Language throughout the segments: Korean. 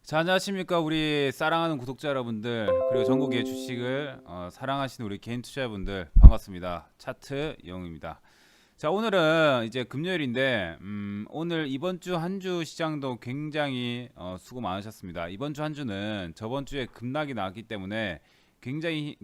자, 안녕하십니까 우리 사랑하는 구독자 여러분들, 그리고 전국의 주식을 사랑하시는 우리 개인 투자자분들, 반갑습니다. 차트 영웅입니다. 자, 오늘은 이제 금요일인데 오늘 이번 주 한 주 시장도 굉장히 수고 많으셨습니다. 이번 주 한 주는 저번 주에 급락이 나왔기 때문에 굉장히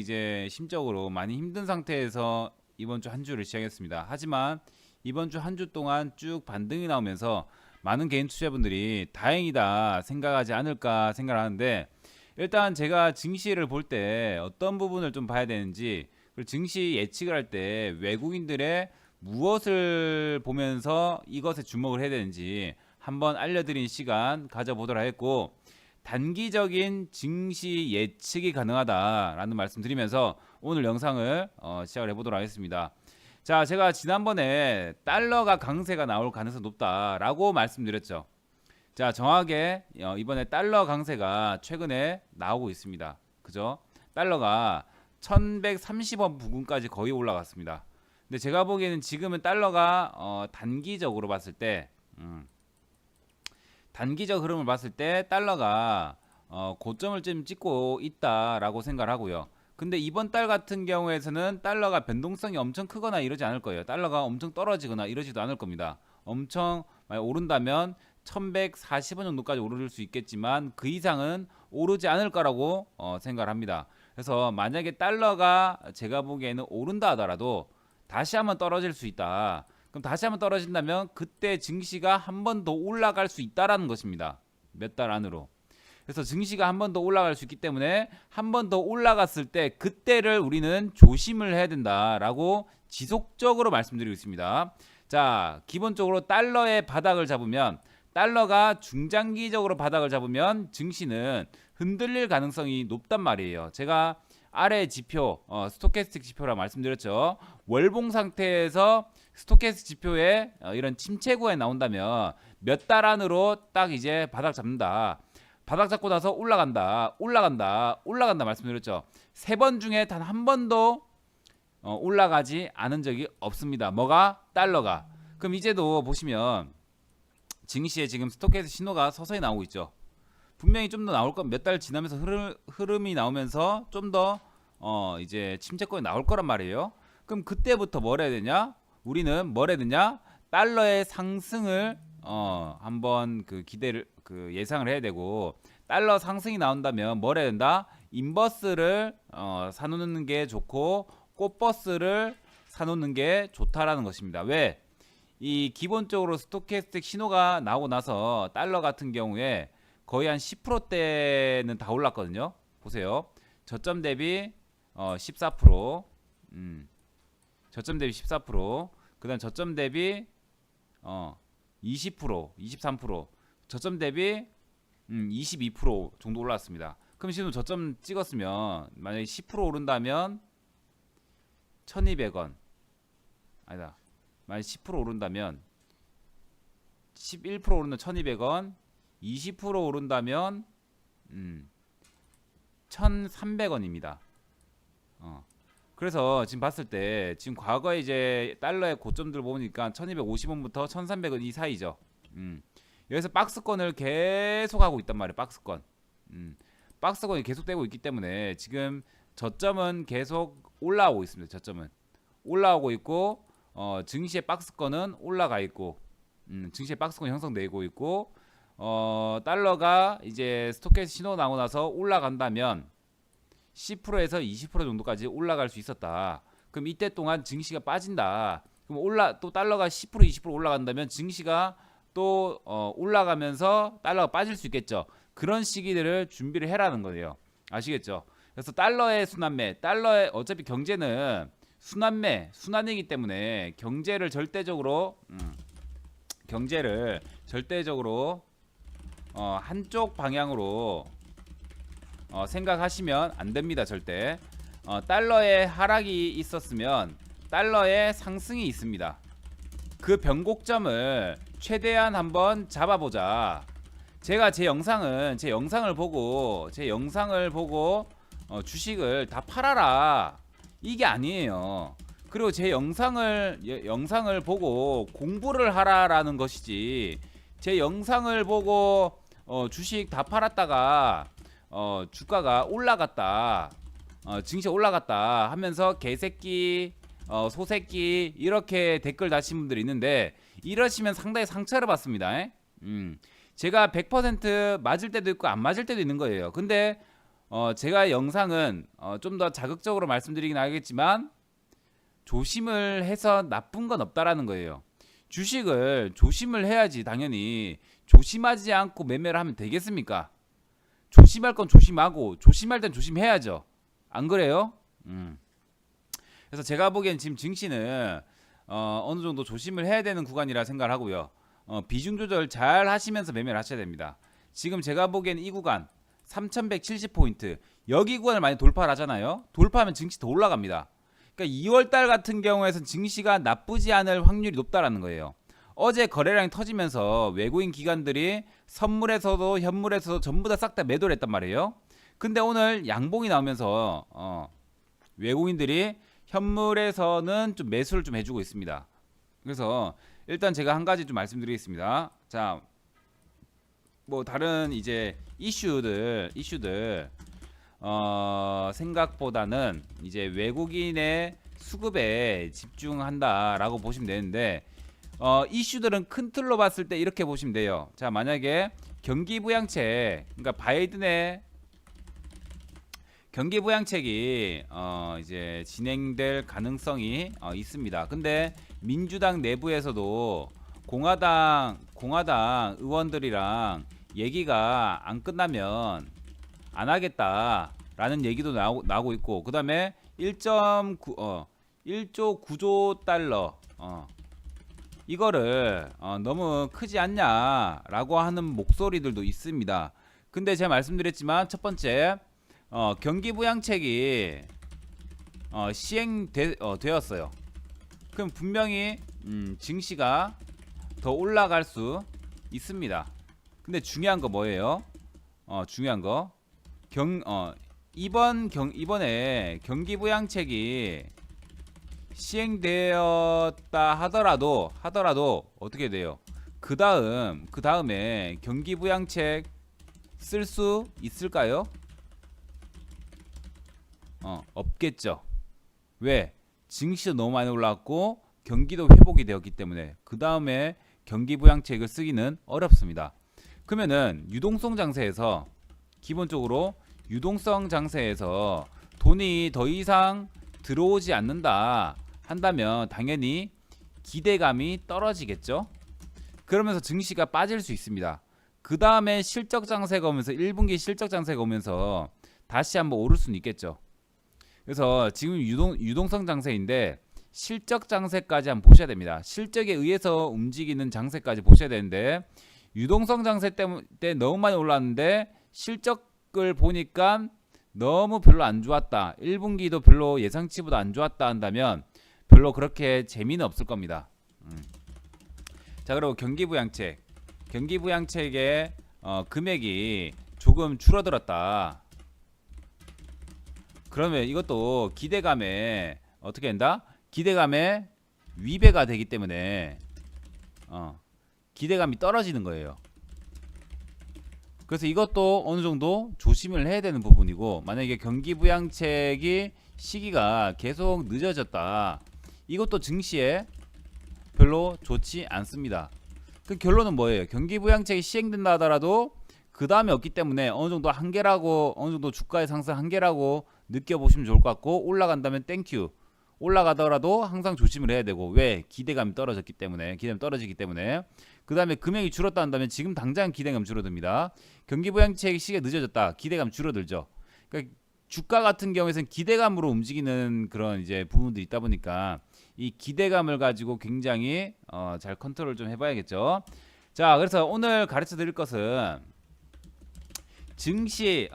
이제 심적으로 많이 힘든 상태에서 이번 주 한 주를 시작했습니다. 하지만 이번 주 한 주 동안 쭉 반등이 나오면서 많은 개인 투자분들이 다행이다 생각하지 않을까 생각하는데, 일단 제가 증시를 볼 때 어떤 부분을 좀 봐야 되는지, 그리고 증시 예측을 할 때 외국인들의 무엇을 보면서 이것에 주목을 해야 되는지 한번 알려드린 시간 가져보도록 하겠고, 단기적인 증시 예측이 가능하다라는 말씀 드리면서 오늘 영상을 시작을 해보도록 하겠습니다. 자, 제가 지난번에 달러가 강세가 나올 가능성이 높다라고 말씀드렸죠. 자, 정확하게 이번에 달러 강세가 최근에 나오고 있습니다. 그죠? 달러가 1130원 부근까지 거의 올라갔습니다. 근데 제가 보기에는 지금은 달러가 단기적으로 봤을 때 단기적 흐름을 봤을 때 달러가 고점을 좀 찍고 있다라고 생각을 하고요. 근데 이번 달 같은 경우에는 달러가 변동성이 엄청 크거나 이러지 않을 거예요. 달러가 엄청 떨어지거나 이러지도 않을 겁니다. 엄청 많이 오른다면 1140원 정도까지 오를 수 있겠지만 그 이상은 오르지 않을 거라고 생각을 합니다. 그래서 만약에 달러가 제가 보기에는 오른다 하더라도 다시 한번 떨어질 수 있다. 그럼 다시 한번 떨어진다면 그때 증시가 한 번 더 올라갈 수 있다라는 것입니다. 몇 달 안으로. 그래서 증시가 한 번 더 올라갈 수 있기 때문에 한 번 더 올라갔을 때 그때를 우리는 조심을 해야 된다라고 지속적으로 말씀드리고 있습니다. 자, 기본적으로 달러의 바닥을 잡으면, 달러가 중장기적으로 바닥을 잡으면 증시는 흔들릴 가능성이 높단 말이에요. 제가 아래 지표, 스토캐스틱 지표라 말씀드렸죠. 월봉 상태에서 스토캐스틱 지표에 이런 침체 구간이 나온다면 몇 달 안으로 딱 이제 바닥 잡는다. 바닥 잡고 나서 올라간다 말씀드렸죠. 3번 중에 단 한 번도 올라가지 않은 적이 없습니다. 뭐가? 달러가. 그럼 이제도 보시면 증시에 지금 스토캐스틱 신호가 서서히 나오고 있죠. 분명히 좀 더 나올 건 몇 달 지나면서 흐름이 나오면서 좀 더 이제 침체권이 나올 거란 말이에요. 그럼 그때부터 뭘 해야 되냐? 우리는 뭘 해야 되냐? 달러의 상승을 한번 기대를 예상을 해야 되고, 달러 상승이 나온다면 뭘 해야 된다? 인버스를 사놓는 게 좋고 꽃버스를 사놓는 게 좋다라는 것입니다. 왜? 이 기본적으로 스토캐스틱 신호가 나오고 나서 달러 같은 경우에 거의 한 10%대는 다 올랐거든요. 보세요. 저점 대비 14%, 저점 대비 14%, 그다음 저점 대비 20%, 23%, 저점 대비 22% 정도 올랐습니다. 그럼 지금 저점 찍었으면 만약에 10% 오른다면 1200원, 아니다, 만약에 10% 오른다면 11% 오르면 1200원, 20% 오른다면 1300원입니다. 그래서 지금 봤을 때 지금 과거에 이제 달러의 고점들 보니까 1250원부터 1300원 이 사이죠. 여기서 박스권을 계속 하고 있단 말이에요. 박스권이 계속되고 있기 때문에 지금 저점은 계속 올라오고 있습니다. 저점은 올라오고 있고, 증시의 박스권은 올라가 있고, 증시의 박스권 형성되고 있고, 달러가 이제 스토캐스틱 신호 나오고 나서 올라간다면 10%에서 20% 정도까지 올라갈 수 있었다. 그럼 이때 동안 증시가 빠진다. 그럼 또 달러가 10% 20% 올라간다면 증시가 또 올라가면서 달러가 빠질 수 있겠죠. 그런 시기들을 준비를 해라는 거예요. 아시겠죠? 그래서 달러의 순환매, 달러의 어차피 경제는 순환이기 때문에 경제를 절대적으로 한쪽 방향으로 생각하시면 안 됩니다. 절대. 달러의 하락이 있었으면 달러의 상승이 있습니다. 그 변곡점을 최대한 한번 잡아보자. 제가 제 영상을 보고 주식을 다 팔아라 이게 아니에요. 그리고 제 영상을 보고 공부를 하라라는 것이지, 제 영상을 보고 주식 다 팔았다가 주가가 올라갔다, 증시 올라갔다 하면서 개새끼, 소새끼 이렇게 댓글 다신 분들이 있는데, 이러시면 상당히 상처를 받습니다. 제가 100% 맞을 때도 있고 안 맞을 때도 있는 거예요. 근데 제가 영상은 좀 더 자극적으로 말씀드리긴 하겠지만 조심을 해서 나쁜 건 없다라는 거예요. 주식을 조심을 해야지. 당연히 조심하지 않고 매매를 하면 되겠습니까? 조심할 건 조심하고 조심할 땐 조심해야죠. 안 그래요? 그래서 제가 보기엔 지금 증시는 어느 정도 조심을 해야 되는 구간이라 생각을 하고요. 비중 조절 잘 하시면서 매매를 하셔야 됩니다. 지금 제가 보기엔 이 구간 3170포인트 여기 구간을 많이 돌파를 하잖아요. 돌파하면 증시 더 올라갑니다. 그러니까 2월달 같은 경우에는 증시가 나쁘지 않을 확률이 높다라는 거예요. 어제 거래량이 터지면서 외국인 기관들이 선물에서도 현물에서도 전부 다 싹 다 매도를 했단 말이에요. 근데 오늘 양봉이 나오면서 외국인들이 현물에서는 좀 매수를 좀 해주고 있습니다. 그래서 일단 제가 한 가지 좀 말씀드리겠습니다. 자, 뭐 다른 이제 이슈들 생각보다는 이제 외국인의 수급에 집중한다라고 보시면 되는데, 이슈들은 큰 틀로 봤을 때 이렇게 보시면 돼요. 자, 만약에 경기 부양책, 그러니까 바이든의 경기 부양책이 이제 진행될 가능성이 있습니다. 근데 민주당 내부에서도 공화당 의원들이랑 얘기가 안 끝나면 안 하겠다라는 얘기도 나오고 있고, 그다음에 1조 9조 달러 이거를 너무 크지 않냐라고 하는 목소리들도 있습니다. 근데 제가 말씀드렸지만 첫 번째, 경기 부양책이 시행되었어요. 그럼 분명히 증시가 더 올라갈 수 있습니다. 근데 중요한 거 뭐예요? 중요한 거 이번에 경기 부양책이 시행되었다 하더라도 어떻게 돼요? 그 다음에 경기 부양책 쓸 수 있을까요? 없겠죠. 왜? 증시도 너무 많이 올랐고 경기도 회복이 되었기 때문에 그 다음에 경기 부양책을 쓰기는 어렵습니다. 그러면은 유동성 장세에서 기본적으로 유동성 장세에서 돈이 더 이상 들어오지 않는다 한다면 당연히 기대감이 떨어지겠죠. 그러면서 증시가 빠질 수 있습니다. 그 다음에 실적 장세가 오면서 1분기 실적 장세가 오면서 다시 한번 오를 수는 있겠죠. 그래서 지금 유동성 장세인데 실적 장세까지 한번 보셔야 됩니다. 실적에 의해서 움직이는 장세까지 보셔야 되는데, 유동성 장세 때문에 너무 많이 올랐는데 실적을 보니까 너무 별로 안 좋았다, 1분기도 별로 예상치보다 안 좋았다 한다면 별로 그렇게 재미는 없을 겁니다. 자, 그리고 경기 부양책의 금액이 조금 줄어들었다. 그러면 이것도 기대감에 어떻게 된다? 기대감에 위배가 되기 때문에 기대감이 떨어지는 거예요. 그래서 이것도 어느 정도 조심을 해야 되는 부분이고, 만약에 경기 부양책이 시기가 계속 늦어졌다, 이것도 증시에 별로 좋지 않습니다. 그 결론은 뭐예요? 경기 부양책이 시행된다 하더라도 그 다음에 없기 때문에 어느 정도 한계라고, 어느 정도 주가의 상승 한계라고 느껴보시면 좋을 것 같고, 올라간다면 땡큐, 올라가더라도 항상 조심을 해야 되고, 왜? 기대감이 떨어지기 때문에. 그 다음에 금액이 줄었다 한다면 지금 당장 기대감 줄어듭니다. 경기 부양책 시기가 늦어졌다, 기대감 줄어들죠. 그러니까 주가 같은 경우에는 기대감으로 움직이는 그런 이제 부분들이 있다 보니까 이 기대감을 가지고 굉장히 잘 컨트롤 좀 해봐야겠죠. 자, 그래서 오늘 가르쳐 드릴 것은 증시,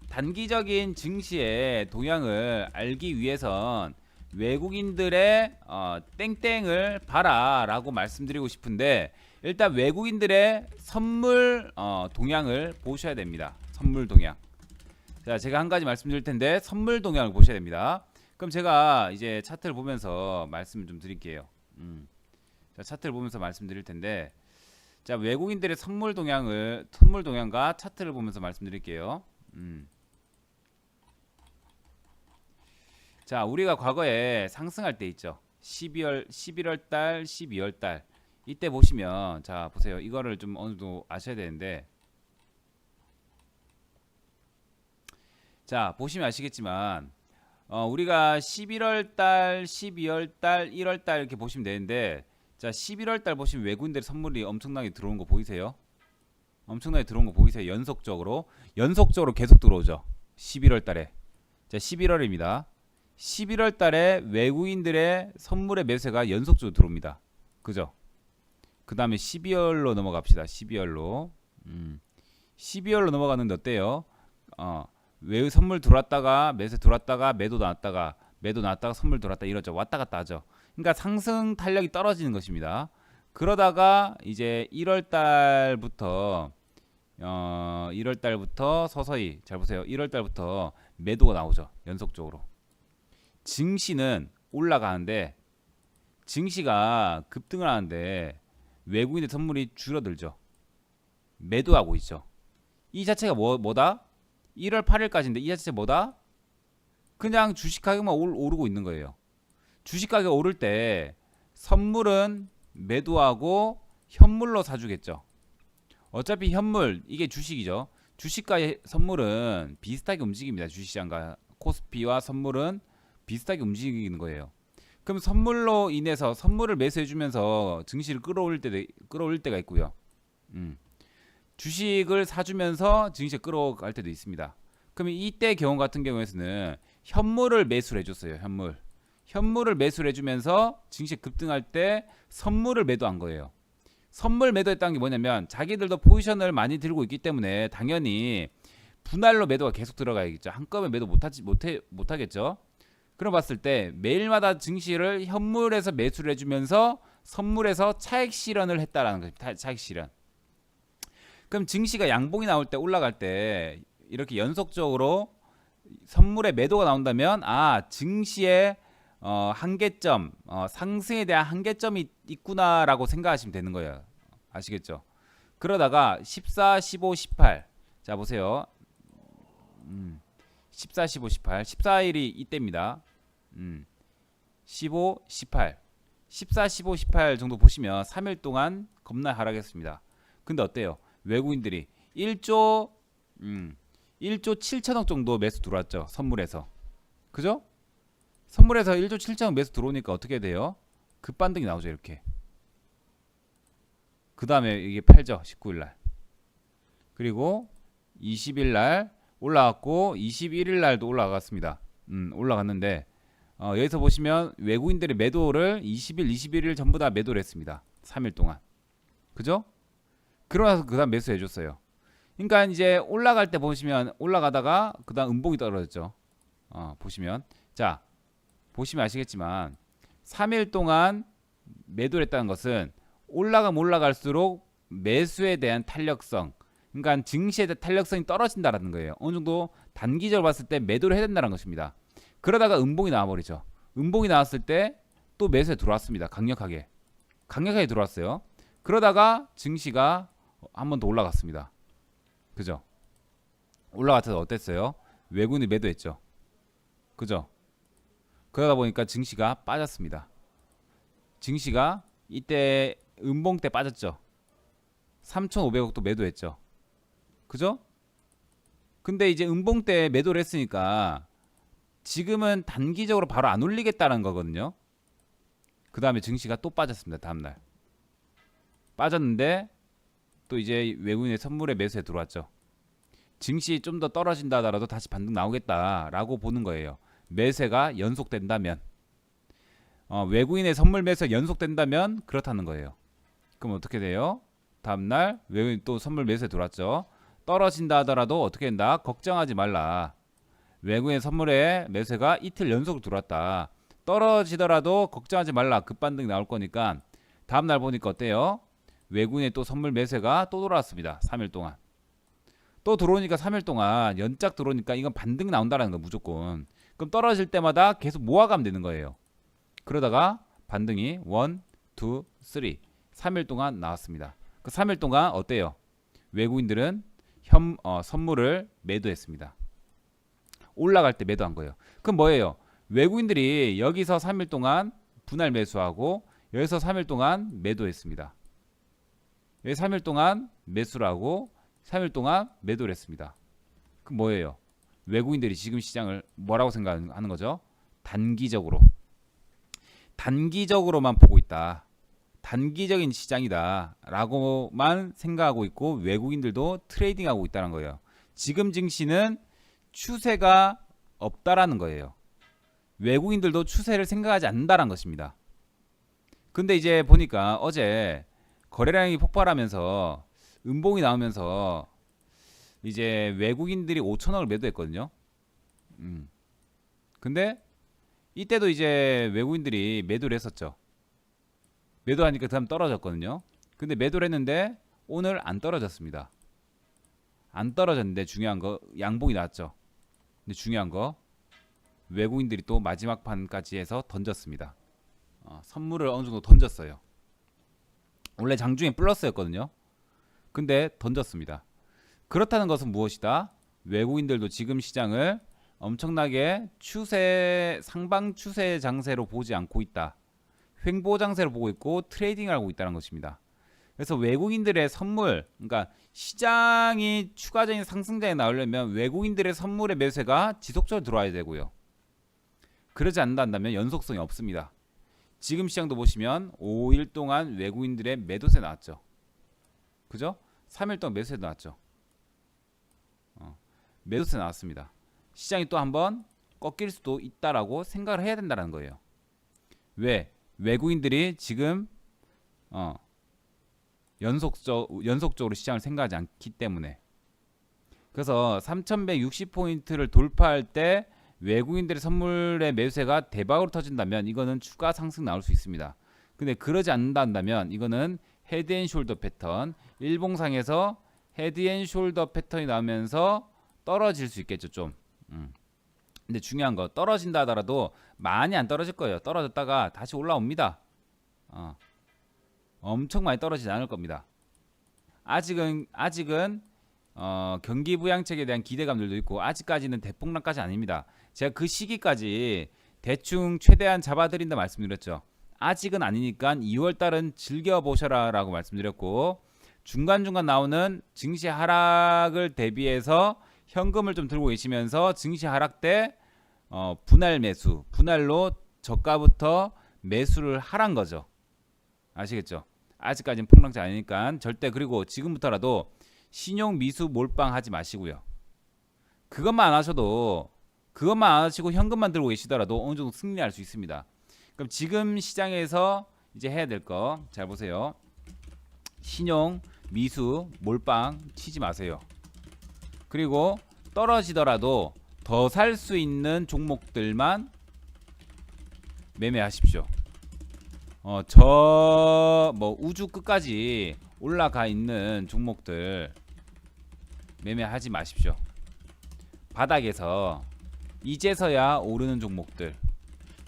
단기적인 증시의 동향을 알기 위해선 외국인들의 땡땡을 봐라 라고 말씀드리고 싶은데, 일단 외국인들의 선물 동향을 보셔야 됩니다. 선물 동향. 자, 제가 한 가지 말씀드릴 텐데 선물 동향을 보셔야 됩니다. 그럼 제가 이제 차트를 보면서 말씀을 좀 드릴게요. 자, 차트를 보면서 말씀드릴 텐데, 자, 외국인들의 선물 동향과 차트를 보면서 말씀드릴게요. 자, 우리가 과거에 상승할 때 있죠. 11월 달, 12월 달. 이때 보시면, 자, 보세요. 이거를 좀 어느 정도 아셔야 되는데, 자, 보시면 아시겠지만, 우리가 11월 달, 12월 달, 1월 달 이렇게 보시면 되는데, 자, 11월 달 보시면 외국인들 선물이 엄청나게 들어온 거 보이세요? 엄청나게 들어온 거 보이세요? 연속적으로 계속 들어오죠. 11월 달에. 자, 11월입니다. 11월 달에 외국인들의 선물의 매수가 연속적으로 들어옵니다. 그죠? 그 다음에 12월로 넘어갑시다. 12월로. 12월로 넘어가는데 어때요? 외 선물 들어왔다가 매수 들어왔다가 매도 나왔다가 선물 들어왔다 이러죠. 왔다 갔다 하죠. 그러니까 상승 탄력이 떨어지는 것입니다. 그러다가 이제 1월 달부터 서서히 잘 보세요. 1월 달부터 매도가 나오죠. 연속적으로. 증시는 올라가는데 증시가 급등을 하는데 외국인의 선물이 줄어들죠. 매도하고 있죠. 이 자체가 뭐다? 1월 8일까지인데 이 자체가 뭐다? 그냥 주식 가격만 오르고 있는 거예요. 주식 가격 오를 때 선물은 매도하고 현물로 사주겠죠. 어차피 현물 이게 주식이죠. 주식과 선물은 비슷하게 움직입니다. 주식시장과 코스피와 선물은 비슷하게 움직이는 거예요. 그럼 선물로 인해서 선물을 매수해주면서 증시를 끌어올릴 때가 있고요. 주식을 사주면서 증시를 끌어갈 때도 있습니다. 그럼 이때 경우 같은 경우에는 현물을 매수를 해줬어요. 현물을 매수를 해주면서 증시 급등할 때 선물을 매도한 거예요. 선물 매도했다는 게 뭐냐면 자기들도 포지션을 많이 들고 있기 때문에 당연히 분할로 매도가 계속 들어가야겠죠. 한꺼번에 매도 못하겠죠. 그럼 봤을 때 매일마다 증시를 현물에서 매수를 해주면서 선물에서 차익 실현을 했다라는 거죠. 차익 실현. 그럼 증시가 양봉이 나올 때 올라갈 때 이렇게 연속적으로 선물에 매도가 나온다면 증시의 한계점, 상승에 대한 한계점이 있구나라고 생각하시면 되는 거예요. 아시겠죠? 그러다가 14, 15, 18. 자, 보세요. 14, 15, 18. 14일이 이때입니다. 15, 18. 14, 15, 18 정도 보시면 3일 동안 겁나 하락했습니다. 근데 어때요? 외국인들이 1조 7천억 정도 매수 들어왔죠. 선물에서. 그죠? 선물에서 1조 7천억 매수 들어오니까 어떻게 돼요? 급반등이 나오죠. 이렇게. 그 다음에 이게 팔죠. 19일날. 그리고 20일날 올라갔고 21일날도 올라갔습니다. 올라갔는데 여기서 보시면 외국인들의 매도를 20일, 21일 전부 다 매도를 했습니다. 3일 동안. 그죠? 그러나서 그 다음 매수해줬어요. 그러니까 이제 올라갈 때 보시면 올라가다가 그 다음 음봉이 떨어졌죠. 보시면. 자, 보시면 아시겠지만 3일 동안 매도를 했다는 것은 올라가면 올라갈수록 매수에 대한 탄력성, 그러니까 증시에 대한 탄력성이 떨어진다라는 거예요. 어느 정도 단기적으로 봤을 때 매도를 해야 된다는 것입니다. 그러다가 음봉이 나와버리죠. 음봉이 나왔을 때 또 매수에 들어왔습니다. 강력하게 들어왔어요. 그러다가 증시가 한 번 더 올라갔습니다. 그죠? 올라갔을 때 어땠어요? 외국인이 매도했죠. 그죠? 그러다 보니까 증시가 빠졌습니다. 증시가 이때 음봉 때 빠졌죠. 3,500억도 매도했죠. 그죠? 근데 이제 음봉 때 매도를 했으니까 지금은 단기적으로 바로 안 올리겠다는 거거든요. 그 다음에 증시가 또 빠졌습니다. 다음날 빠졌는데 또 이제 외국인의 선물에 매수에 들어왔죠. 증시 좀 더 떨어진다 하더라도 다시 반등 나오겠다라고 보는 거예요. 매수가 연속된다면, 외국인의 선물 매수 연속된다면 그렇다는 거예요. 그럼 어떻게 돼요? 다음날 외국인 또 선물 매수에 들어왔죠. 떨어진다 하더라도 어떻게 된다? 걱정하지 말라. 외국인 선물에 매수가 이틀 연속으로 들어왔다. 떨어지더라도 걱정하지 말라. 급반등이 나올 거니까. 다음날 보니까 어때요? 외국인의 또 선물 매수가 또 돌아왔습니다. 3일 동안. 또 들어오니까 3일 동안 연짝 들어오니까 이건 반등 나온다는 거 무조건. 그럼 떨어질 때마다 계속 모아가면 되는 거예요. 그러다가 반등이 1, 2, 3 3일 동안 나왔습니다. 그 3일 동안 어때요? 외국인들은 선물을 매도했습니다. 올라갈 때 매도한 거예요. 그럼 뭐예요? 외국인들이 여기서 3일 동안 분할 매수하고 여기서 3일 동안 매도했습니다. 여기 3일 동안 매수를 하고 3일 동안 매도를 했습니다. 그럼 뭐예요? 외국인들이 지금 시장을 뭐라고 생각하는 거죠? 단기적으로만 보고 있다. 단기적인 시장이다 라고만 생각하고 있고 외국인들도 트레이딩하고 있다는 거예요. 지금 증시는 추세가 없다라는 거예요. 외국인들도 추세를 생각하지 않는다는 것입니다. 근데 이제 보니까 어제 거래량이 폭발하면서 음봉이 나오면서 이제 외국인들이 5천억을 매도했거든요. 근데 이때도 이제 외국인들이 매도를 했었죠. 매도하니까 그 다음 떨어졌거든요. 근데 매도를 했는데 오늘 안 떨어졌습니다. 안 떨어졌는데 중요한 거 양봉이 나왔죠. 근데 중요한 거 외국인들이 또 마지막 판까지 해서 던졌습니다. 선물을 어느 정도 던졌어요. 원래 장중에 플러스였거든요. 근데 던졌습니다. 그렇다는 것은 무엇이다? 외국인들도 지금 시장을 엄청나게 상방 추세 장세로 보지 않고 있다. 횡보 장세로 보고 있고 트레이딩을 하고 있다는 것입니다. 그래서 외국인들의 선물, 그러니까 시장이 추가적인 상승장에 나오려면 외국인들의 선물의 매수가 지속적으로 들어와야 되고요. 그러지 않는다면 연속성이 없습니다. 지금 시장도 보시면 5일 동안 외국인들의 매도세 나왔죠. 그죠? 3일 동안 매수세 나왔죠. 매도세 나왔습니다. 시장이 또 한번 꺾일 수도 있다라고 생각을 해야 된다는 거예요. 왜? 외국인들이 지금 연속적으로 시장을 생각하지 않기 때문에. 그래서 3160포인트를 돌파할 때 외국인들의 선물의 매수세가 대박으로 터진다면 이거는 추가 상승 나올 수 있습니다. 근데 그러지 않는다면 이거는 헤드앤숄더 패턴, 일봉상에서 헤드앤숄더 패턴이 나오면서 떨어질 수 있겠죠, 좀. 근데 중요한 거 떨어진다 하더라도 많이 안 떨어질 거예요. 떨어졌다가 다시 올라옵니다. 엄청 많이 떨어지지 않을 겁니다. 아직은 경기 부양책에 대한 기대감들도 있고 아직까지는 대폭락까지 아닙니다. 제가 그 시기까지 대충 최대한 잡아드린다 말씀드렸죠. 아직은 아니니까 2월달은 즐겨보셔라 라고 말씀드렸고, 중간중간 나오는 증시 하락을 대비해서 현금을 좀 들고 계시면서 증시 하락 때 분할로 저가부터 매수를 하란 거죠. 아시겠죠? 아직까지는 폭락자 아니니까 절대. 그리고 지금부터라도 신용 미수 몰빵하지 마시고요. 그것만 안 하시고 현금만 들고 계시더라도 어느 정도 승리할 수 있습니다. 그럼 지금 시장에서 이제 해야 될 거 잘 보세요. 신용 미수 몰빵 치지 마세요. 그리고 떨어지더라도 더 살 수 있는 종목들만 매매하십시오. 우주 끝까지 올라가 있는 종목들 매매하지 마십시오. 바닥에서 이제서야 오르는 종목들,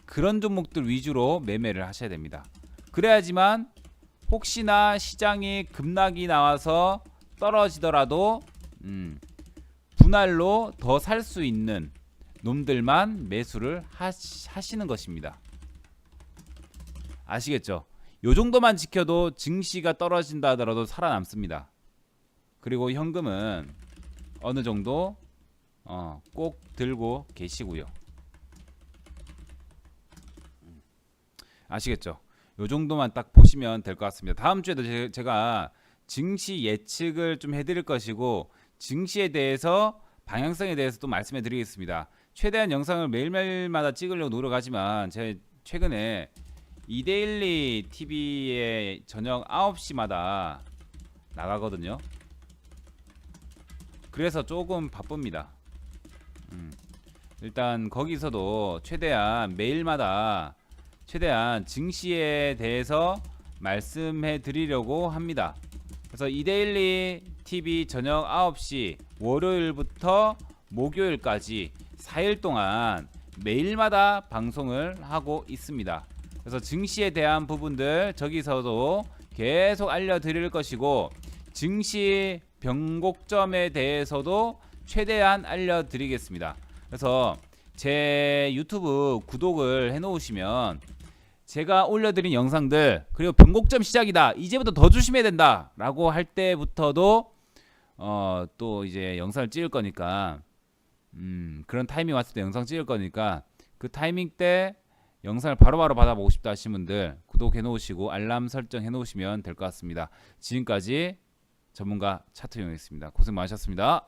그런 종목들 위주로 매매를 하셔야 됩니다. 그래야지만 혹시나 시장이 급락이 나와서 떨어지더라도 분할로 더 살 수 있는 놈들만 매수를 하시는 것입니다. 아시겠죠? 요 정도만 지켜도 증시가 떨어진다 하더라도 살아남습니다. 그리고 현금은 어느 정도 꼭 들고 계시고요. 아시겠죠? 요 정도만 딱 보시면 될 것 같습니다. 다음 주에도 제가 증시 예측을 좀 해드릴 것이고, 증시에 대해서 방향성에 대해서 또 말씀해 드리겠습니다. 최대한 영상을 매일매일마다 찍으려고 노력하지만 제가 최근에 이데일리 TV에 저녁 9시마다 나가거든요. 그래서 조금 바쁩니다. 일단 거기서도 최대한 매일마다 최대한 증시에 대해서 말씀해 드리려고 합니다. 그래서 이데일리 TV 저녁 9시 월요일부터 목요일까지 4일 동안 매일마다 방송을 하고 있습니다. 그래서 증시에 대한 부분들 저기서도 계속 알려드릴 것이고, 증시 변곡점에 대해서도 최대한 알려드리겠습니다. 그래서 제 유튜브 구독을 해놓으시면 제가 올려드린 영상들, 그리고 변곡점 시작이다, 이제부터 더 조심해야 된다 라고 할 때부터도 또 이제 영상을 찍을 거니까, 그런 타이밍 왔을 때 영상 찍을 거니까 그 타이밍 때 영상을 바로바로 받아보고 싶다 하시는 분들 구독해 놓으시고 알람 설정해 놓으시면 될 것 같습니다. 지금까지 전문가 차트용이었습니다. 고생 많으셨습니다.